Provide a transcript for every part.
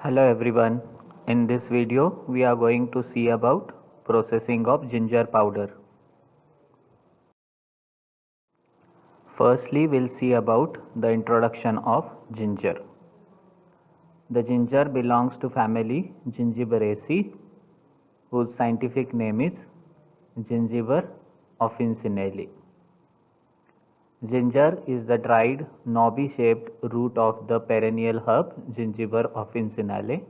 Hello everyone. In this video we are going to see about processing of ginger powder. Firstly we'll see about the introduction of ginger. The ginger belongs to family Gingiberaceae, whose scientific name is Gingiber officinale. Ginger is the dried, knobby-shaped root of the perennial herb Gingiber officinale.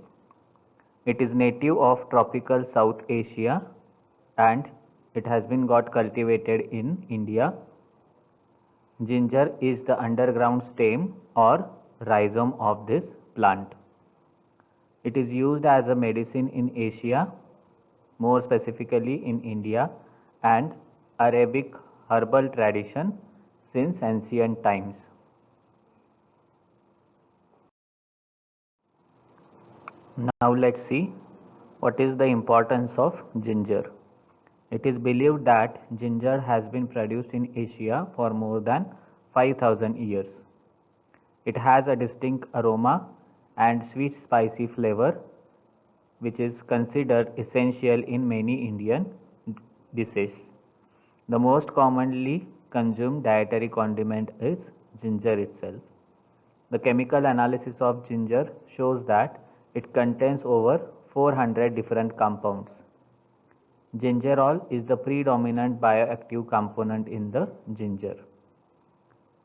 It is native of tropical South Asia and it has been got cultivated in India. Ginger is the underground stem or rhizome of this plant. It is used as a medicine in Asia, more specifically in India and Arabic herbal tradition since ancient times. Now let's see what is the importance of ginger. It is believed that ginger has been produced in Asia for more than 5000 years. It has a distinct aroma and sweet spicy flavor which is considered essential in many Indian dishes. The most commonly consumed dietary condiment is ginger itself. The chemical analysis of ginger shows that it contains over 400 different compounds. Gingerol is the predominant bioactive component in the ginger.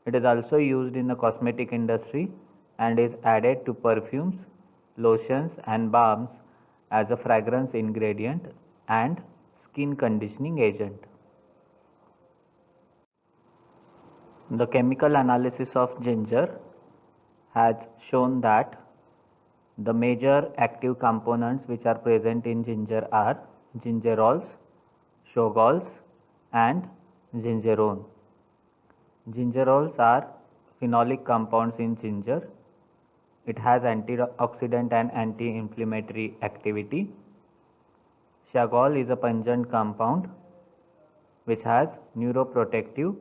It is also used in the cosmetic industry and is added to perfumes, lotions and balms as a fragrance ingredient and skin conditioning agent. The chemical analysis of ginger has shown that the major active components which are present in ginger are gingerols, shogols and gingerone. Gingerols are phenolic compounds in ginger. It has antioxidant and anti-inflammatory activity. Shagol is a pungent compound which has neuroprotective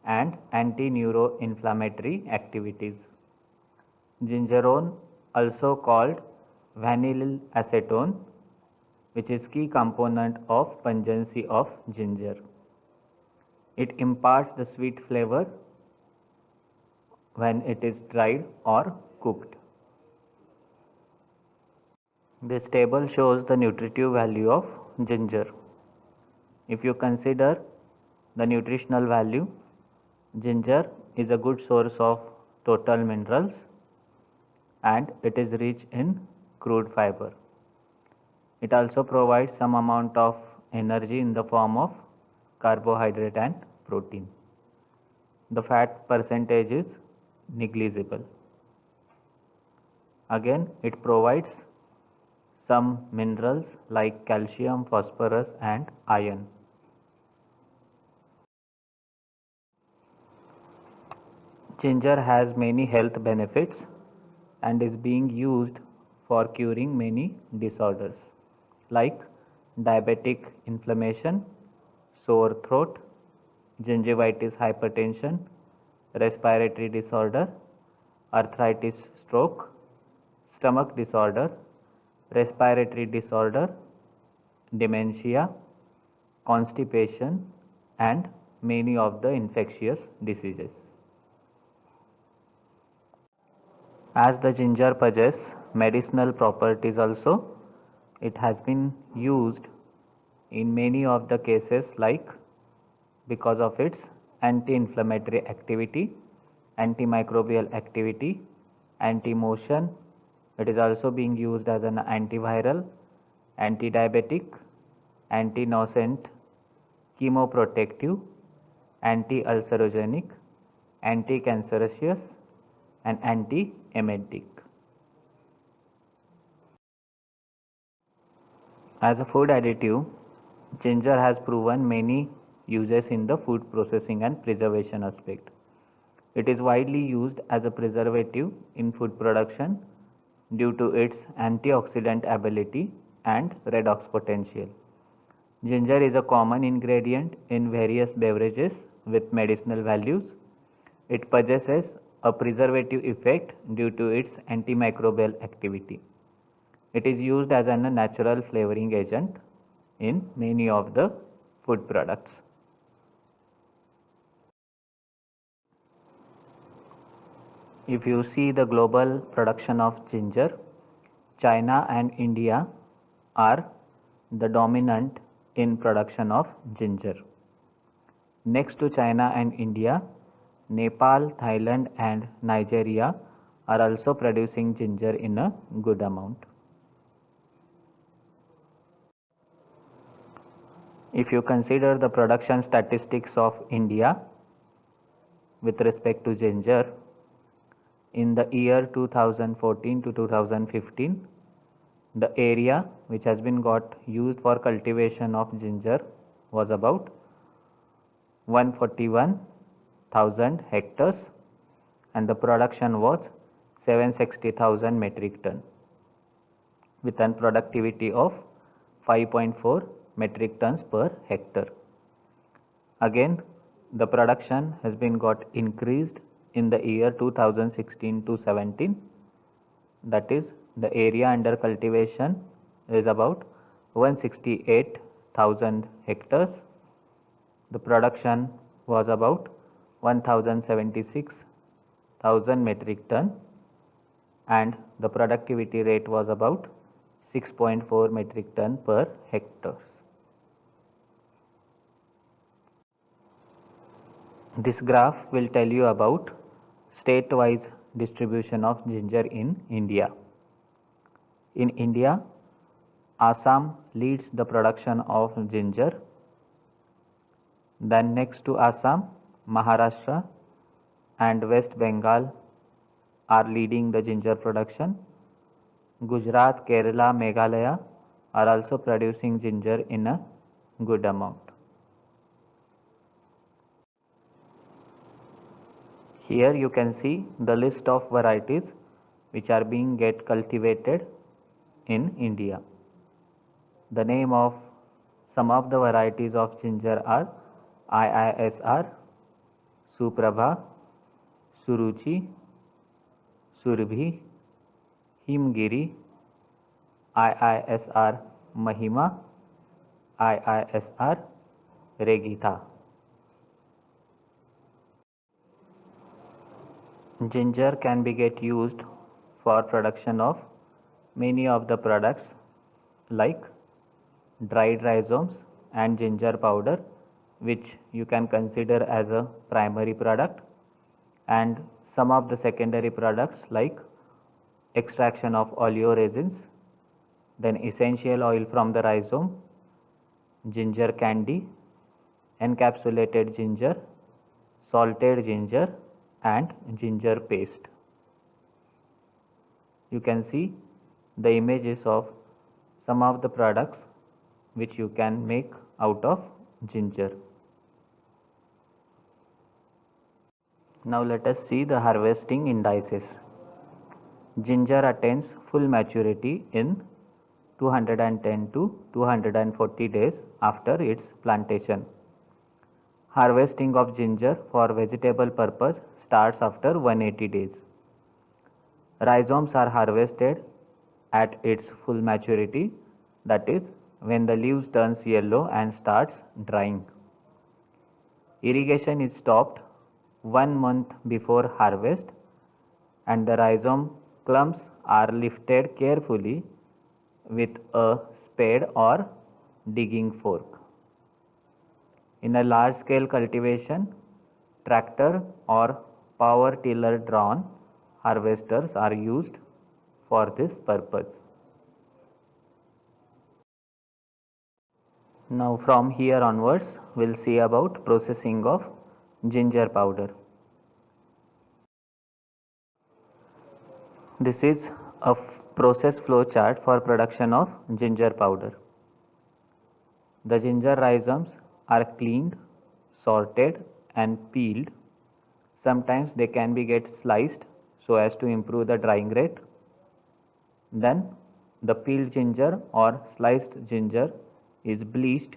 and anti-neuroinflammatory activities. Gingerone, also called vanillyl acetone, which is key component of pungency of ginger. It imparts the sweet flavor when it is dried or cooked. This table shows the nutritive value of ginger. If you consider the nutritional value, ginger is a good source of total minerals and it is rich in crude fiber. It also provides some amount of energy in the form of carbohydrate and protein. The fat percentage is negligible. Again, it provides some minerals like calcium, phosphorus and iron. Ginger has many health benefits and is being used for curing many disorders like diabetic inflammation, sore throat, gingivitis, hypertension, respiratory disorder, arthritis, stroke, stomach disorder, respiratory disorder, dementia, constipation and many of the infectious diseases. As the ginger possesses medicinal properties also, it has been used in many of the cases like because of its anti-inflammatory activity, antimicrobial activity, anti-motion. It is also being used as an antiviral, anti-diabetic, anti-nausant, chemoprotective, anti-ulcerogenic, anti-cancerous and anti-emetic. As a food additive, ginger has proven many uses in the food processing and preservation aspect. It is widely used as a preservative in food production due to its antioxidant ability and redox potential. Ginger is a common ingredient in various beverages with medicinal values. It possesses a preservative effect due to its antimicrobial activity. It is used as a natural flavoring agent in many of the food products. If you see the global production of ginger, China and India are the dominant in production of ginger. Next to China and India, Nepal, Thailand and Nigeria are also producing ginger in a good amount. If you consider the production statistics of India with respect to ginger, in the year 2014 to 2015, the area which has been got used for cultivation of ginger was about 141,000 hectares and the production was 760,000 metric ton with an productivity of 5.4 metric tons per hectare. Again, the production has been got increased in the year 2016 to 17, that is the area under cultivation is about 168,000 hectares. The production was about 1076,000 metric ton and the productivity rate was about 6.4 metric ton per hectare. This graph will tell you about state-wise distribution of ginger in India. In India, Assam leads the production of ginger. Then next to Assam, Maharashtra and West Bengal are leading the ginger production. Gujarat, Kerala, Meghalaya are also producing ginger in a good amount. Here you can see the list of varieties which are being cultivated in India. The name of some of the varieties of ginger are IISR, Suprabha, Suruchi, Surbhi, Himgiri, IISR Mahima, IISR Regita. Ginger can be used for production of many of the products like dried rhizomes and ginger powder, which you can consider as a primary product, and some of the secondary products like extraction of oleoresins, then essential oil from the rhizome, ginger candy, encapsulated ginger, salted ginger and ginger paste. You can see the images of some of the products which you can make out of ginger. Now let us see the harvesting indices. Ginger attains full maturity in 210 to 240 days after its plantation. Harvesting of ginger for vegetable purpose starts after 180 days. Rhizomes are harvested at its full maturity, that is when the leaves turns yellow and starts drying. Irrigation is stopped 1 month before harvest and the rhizome clumps are lifted carefully with a spade or digging fork. In a large scale cultivation, tractor or power tiller drawn harvesters are used for this purpose. Now from here onwards, we'll see about processing of ginger powder. This is a process flow chart for production of ginger powder. The ginger rhizomes are cleaned, sorted and peeled. Sometimes they can be sliced so as to improve the drying rate. Then the peeled ginger or sliced ginger is bleached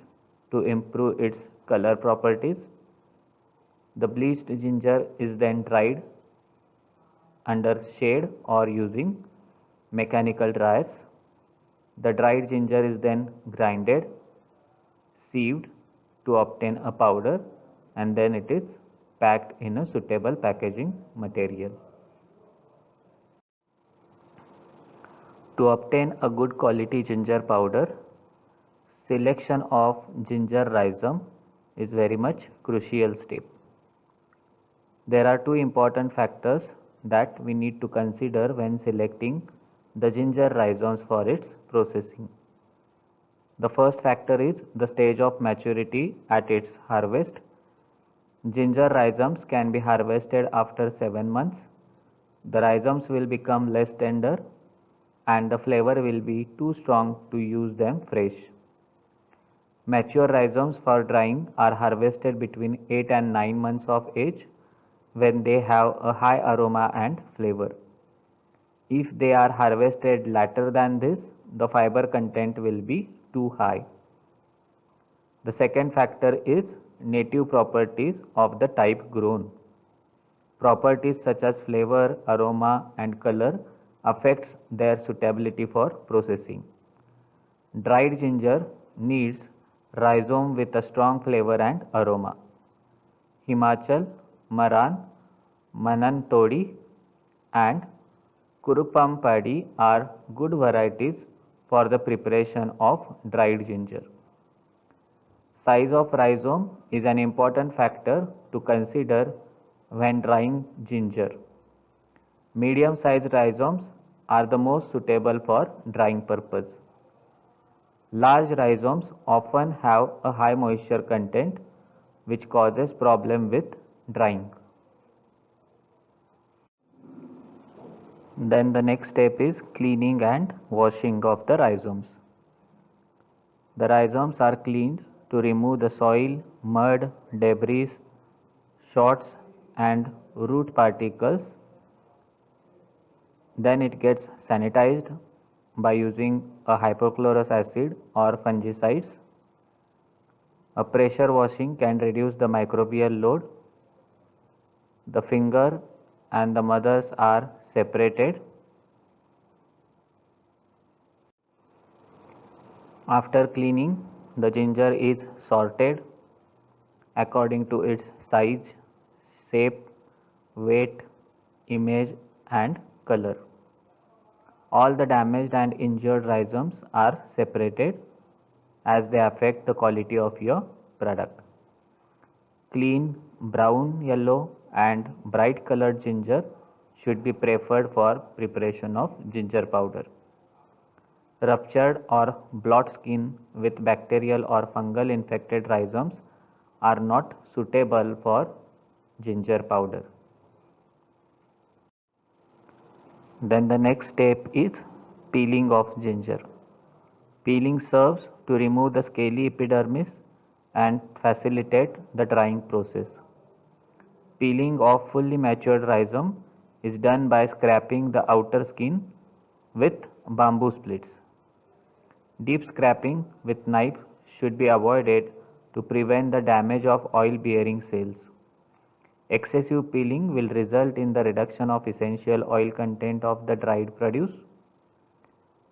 to improve its color properties. The bleached ginger is then dried under shade or using mechanical dryers. The dried ginger is then grinded, sieved to obtain a powder, and then it is packed in a suitable packaging material. To obtain a good quality ginger powder, selection of ginger rhizome is very much crucial step. There are two important factors that we need to consider when selecting the ginger rhizomes for its processing. The first factor is the stage of maturity at its harvest. Ginger rhizomes can be harvested after 7 months. The rhizomes will become less tender and the flavor will be too strong to use them fresh. Mature rhizomes for drying are harvested between 8 and 9 months of age when they have a high aroma and flavor. If they are harvested later than this, the fiber content will be too high. The second factor is native properties of the type grown. Properties such as flavor, aroma and color affects their suitability for processing. Dried ginger needs rhizome with a strong flavor and aroma. Himachal, Maran, Manantodi and Kurupampadi are good varieties for the preparation of dried ginger. Size of rhizome is an important factor to consider when drying ginger. Medium sized rhizomes are the most suitable for drying purpose. Large rhizomes often have a high moisture content which causes problem with drying. Then the next step is cleaning and washing of the rhizomes. The rhizomes are cleaned to remove the soil, mud, debris, shots and root particles. Then it gets sanitized by using a hypochlorous acid or fungicides. A pressure washing can reduce the microbial load. The finger and the mothers are separated. After cleaning, the ginger is sorted according to its size, shape, weight, image and color. All the damaged and injured rhizomes are separated as they affect the quality of your product. Clean, brown, yellow and bright colored ginger should be preferred for preparation of ginger powder. Ruptured or blotched skin with bacterial or fungal infected rhizomes are not suitable for ginger powder. Then the next step is peeling of ginger. Peeling serves to remove the scaly epidermis and facilitate the drying process. Peeling of fully matured rhizome is done by scraping the outer skin with bamboo splits. Deep scraping with knife should be avoided to prevent the damage of oil bearing cells. Excessive peeling will result in the reduction of essential oil content of the dried produce.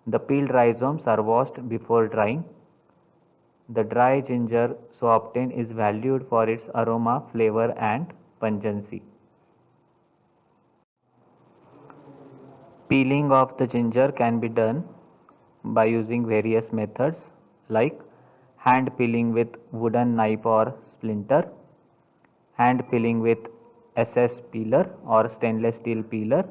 The peeled rhizomes are washed before drying. The dry ginger so obtained is valued for its aroma, flavor and pungency. Peeling of the ginger can be done by using various methods like hand peeling with wooden knife or splinter, hand peeling with SS peeler or stainless steel peeler.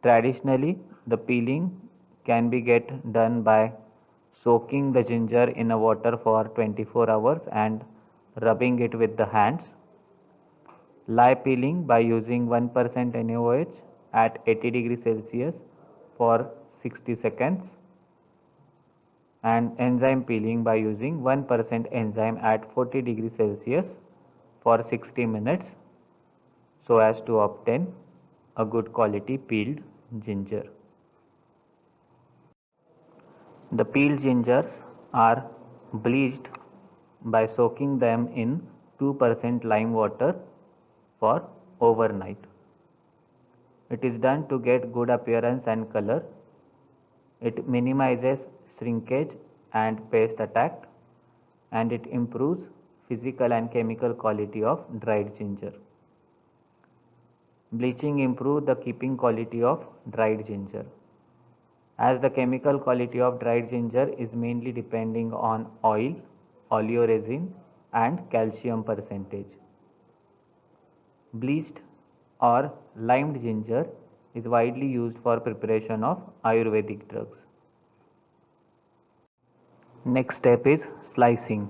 Traditionally, the peeling can be done by soaking the ginger in a water for 24 hours and rubbing it with the hands. Live peeling by using 1% NaOH at 80 degrees Celsius for 60 seconds and enzyme peeling by using 1% enzyme at 40 degrees Celsius for 60 minutes so as to obtain a good quality peeled ginger. The peeled gingers are bleached by soaking them in 2% lime water for overnight. It is done to get good appearance and color. It minimizes shrinkage and pest attack, and it improves physical and chemical quality of dried ginger. Bleaching improves the keeping quality of dried ginger. As the chemical quality of dried ginger is mainly depending on oil, oleoresin and calcium percentage. Bleached or limed ginger is widely used for preparation of Ayurvedic drugs. Next step is slicing.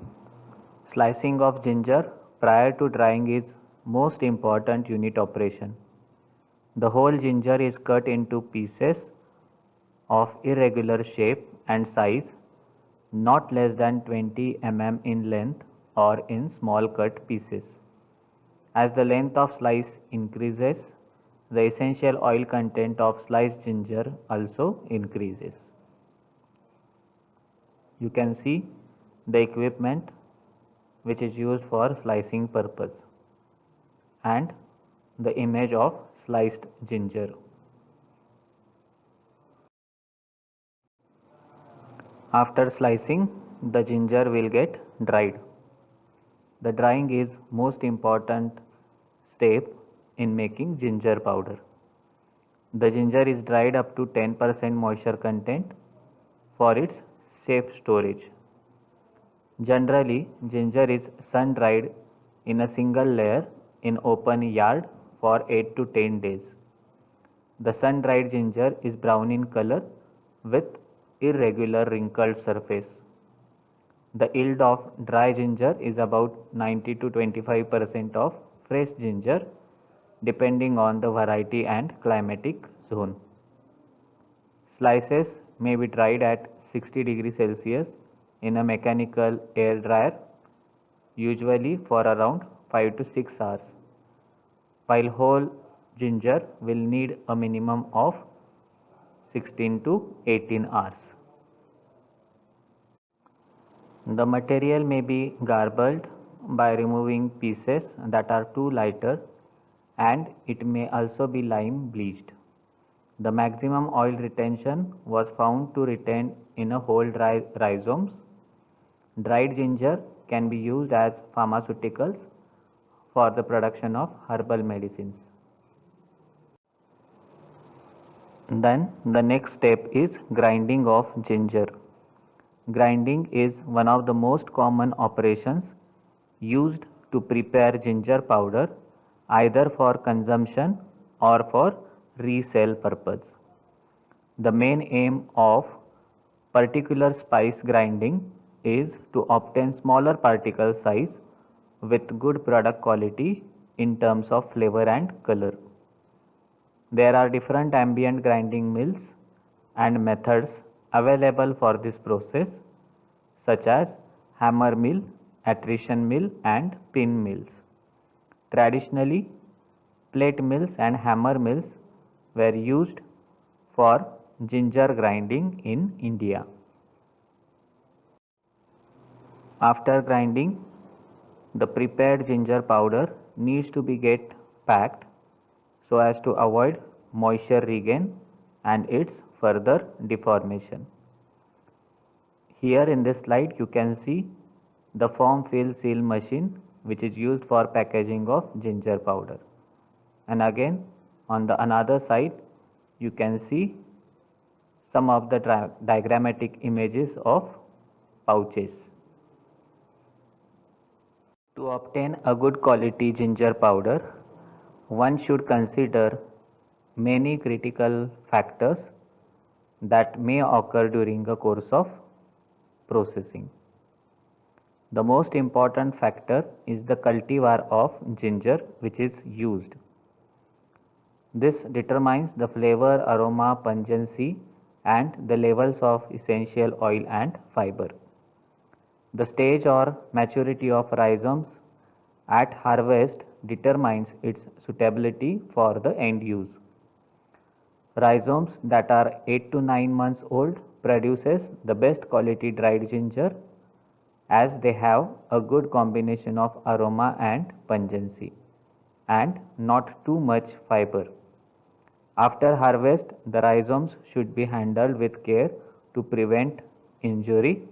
Slicing of ginger prior to drying is most important unit operation. The whole ginger is cut into pieces of irregular shape and size, not less than 20 mm in length or in small cut pieces. As the length of slice increases, the essential oil content of sliced ginger also increases. You can see the equipment which is used for slicing purpose and the image of sliced ginger. After slicing, the ginger will get dried. The drying is most important step in making ginger powder. The ginger is dried up to 10% moisture content for its safe storage. Generally, ginger is sun dried in a single layer in open yard for 8 to 10 days. The sun dried ginger is brown in color with irregular wrinkled surface. The yield of dry ginger is about 90 to 25% of fresh ginger depending on the variety and climatic zone. Slices may be dried at 60 degrees Celsius in a mechanical air dryer, usually for around 5 to 6 hours, while whole ginger will need a minimum of 16 to 18 hours. The material may be garbled by removing pieces that are too lighter, and it may also be lime bleached. The maximum oil retention was found to retain in a whole dry rhizomes. Dried ginger can be used as pharmaceuticals for the production of herbal medicines. Then the next step is grinding of ginger. Grinding is one of the most common operations used to prepare ginger powder either for consumption or for resale purpose. The main aim of particular spice grinding is to obtain smaller particle size with good product quality in terms of flavor and color. There are different ambient grinding mills and methods available for this process, such as hammer mill, attrition mill and pin mills. Traditionally, plate mills and hammer mills were used for ginger grinding in India. After grinding, the prepared ginger powder needs to be get packed so as to avoid moisture regain and its further deformation. Here in this slide you can see the form fill seal machine which is used for packaging of ginger powder, and again on the another side you can see some of the diagrammatic images of pouches. To obtain a good quality ginger powder, one should consider many critical factors that may occur during the course of processing. The most important factor is the cultivar of ginger which is used. This determines the flavor, aroma, pungency and the levels of essential oil and fiber. The stage or maturity of rhizomes at harvest determines its suitability for the end use. Rhizomes that are 8 to 9 months old produces the best quality dried ginger as they have a good combination of aroma and pungency and not too much fiber. After harvest, the rhizomes should be handled with care to prevent injury.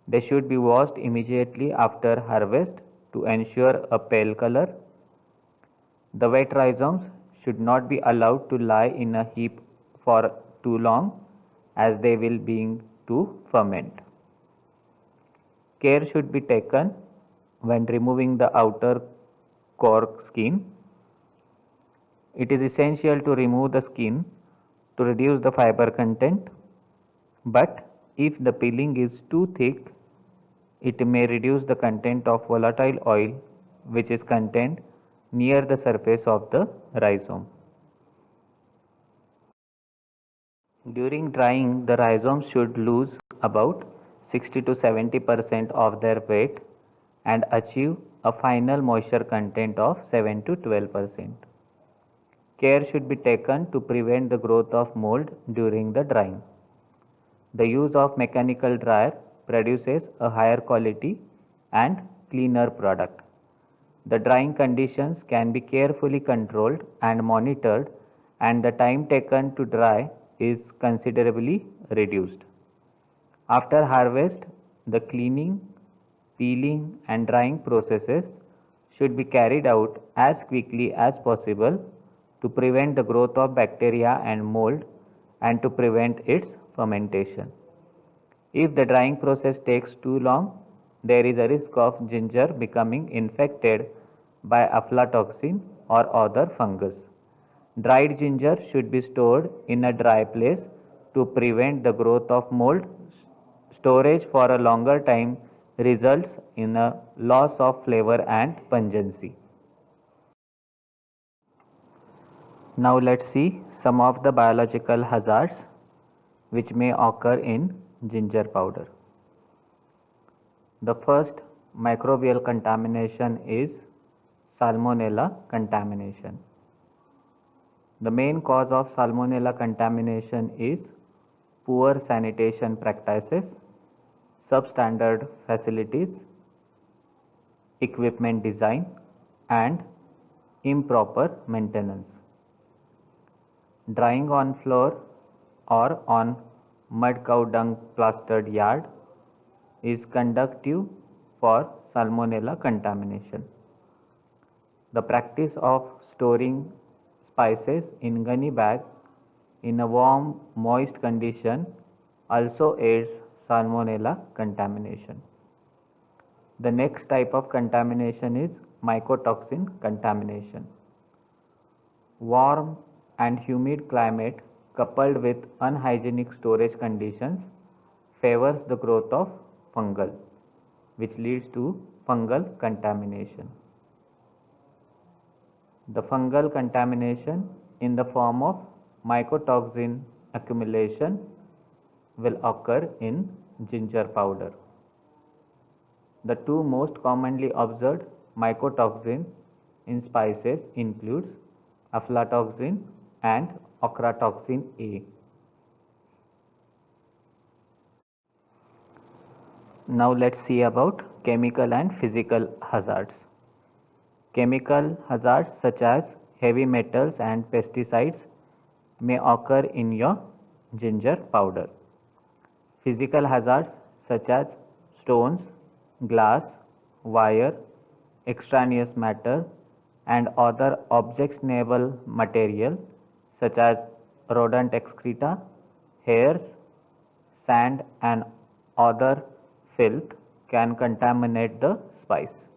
They should be washed immediately after harvest to ensure a pale color. The wet rhizomes should not be allowed to lie in a heap for too long, as they will begin to ferment. Care should be taken when removing the outer cork skin. It is essential to remove the skin to reduce the fiber content, but if the peeling is too thick, it may reduce the content of volatile oil which is contained near the surface of the rhizome. During drying, the rhizomes should lose about 60 to 70% of their weight and achieve a final moisture content of 7 to 12%. Care should be taken to prevent the growth of mold during the drying. The use of mechanical dryer produces a higher quality and cleaner product. The drying conditions can be carefully controlled and monitored, and the time taken to dry is considerably reduced. After harvest, the cleaning, peeling and drying processes should be carried out as quickly as possible to prevent the growth of bacteria and mold and to prevent its fermentation. If the drying process takes too long, there is a risk of ginger becoming infected by aflatoxin or other fungus. Dried ginger should be stored in a dry place to prevent the growth of mold. Storage for a longer time results in a loss of flavor and pungency. Now let's see some of the biological hazards which may occur in ginger powder. The first microbial contamination is Salmonella contamination. The main cause of Salmonella contamination is poor sanitation practices, substandard facilities, equipment design, and improper maintenance. Drying on floor or on mud cow dung plastered yard is conducive for Salmonella contamination. The practice of storing spices in gunny bag in a warm, moist condition also aids Salmonella contamination. The next type of contamination is mycotoxin contamination. Warm and humid climate coupled with unhygienic storage conditions favors the growth of fungal, which leads to fungal contamination. The fungal contamination in the form of mycotoxin accumulation will occur in ginger powder. The two most commonly observed mycotoxin in spices includes aflatoxin and ochratoxin A. Now let's see about chemical and physical hazards. Chemical hazards such as heavy metals and pesticides may occur in your ginger powder. Physical hazards such as stones, glass, wire, extraneous matter and other objectionable material such as rodent excreta, hairs, sand and other filth can contaminate the spice.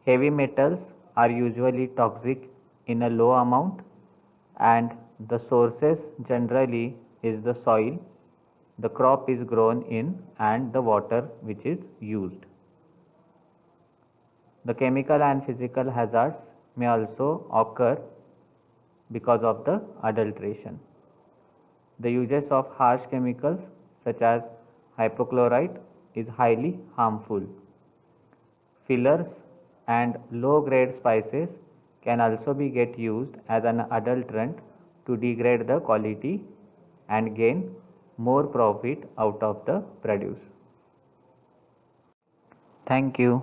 Heavy metals are usually toxic in a low amount and the sources generally is the soil the crop is grown in and the water which is used. The chemical and physical hazards may also occur because of the adulteration. The uses of harsh chemicals such as hypochlorite is highly harmful. Fillers and low-grade spices can also be get used as an adulterant to degrade the quality and gain more profit out of the produce. Thank you.